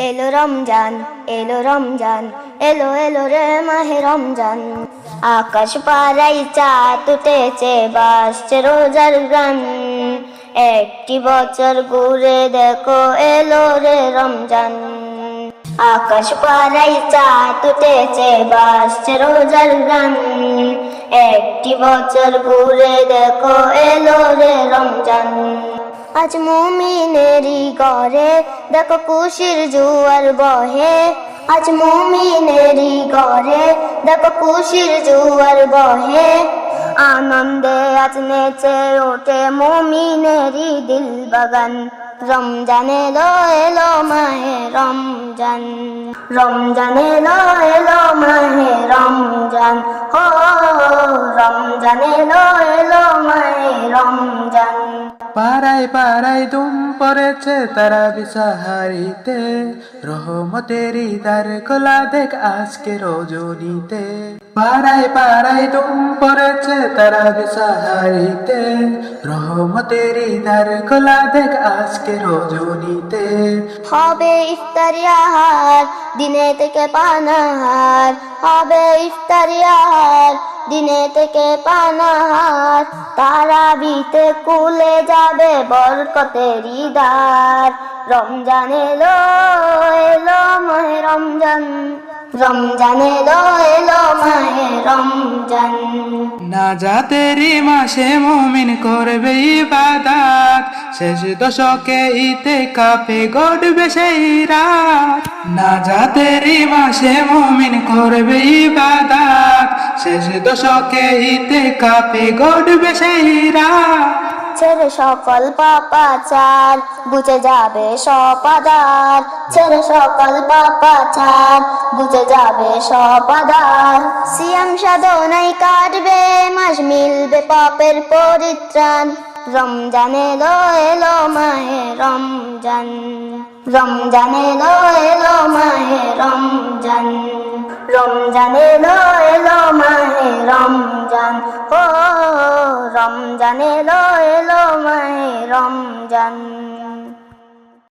এলো রমজান, এলো রমজান, এলো এলো রে মাহে রমজান। আকাশ পাড়াই চাঁদ উঠেছে, বাসছে রোজার গান। একটি বছর ঘুরে দেখো এলো রে রমজান। আকাশ পাড়াই চাঁদ উঠেছে, বাসছে রোজার গান। একটি বছর ঘুরে দেখো এলো রে রমজান। আজ মুমিনেরই ঘরে দেখো খুশির জোয়ার বহে। আজ মুমিনেরই ঘরে দেখো খুশির জোয়ার বহে। আনন্দে আজ নেচে ওঠে মুমিনেরই দিল বাগান। রমজান এলো এলো মাহে রমজান, রমজান এলো এলো মাহে রমজান। হো রমজান এলো এলো মাহে রমজান। পাড়ায় পাড়ায় ধুম পড়েছে তারাবি সাহারিতে, রহমতেরই দ্বার খোলা দেখ আজকে রজনীতে। পাড়ায় পাড়ায় ধুম পড়েছে তারাবি সাহারিতে, রহমতেরই দ্বার খোলা দেখ আজকে রজনীতে। হবে ইফতারি আহার, দিনে থেকে পানাহার। হবে ইফতারি আহার, দিনে থেকে পানাহার। তারাবিতে খুলে যাবে বরকতেরই দ্বার। রমজান এলো এলো মাহে রমজান, রমজান এলো এলো মাহে রমজান। নাজাতেরই মাসে মুমিন করবে ইবাদত, শেষ দশকে ইতিকাফে গড়বে সেই রাত। নাজাতেরই মাসে মুমিন করবে ইবাদত, শেষ দশকে ইতিকাফে গড়বে সেই রাত। ছেড়ে সকল পাপাচার, বুঝে যাবে সপাদার। ছেড়ে সকল পাপাচার, বুঝে যাবে সপাদার। সিয়াম সাধনায় কাটবে মাস, মিলবে পাপের পরিত্রাণ। রমজান এলো এলো মাহে রমজান, রমজান এলো এলো মাহে রমজান। রমজান এলো এলো মাহে রমজান। ও রমজান এলো এলো মাহে রমজান।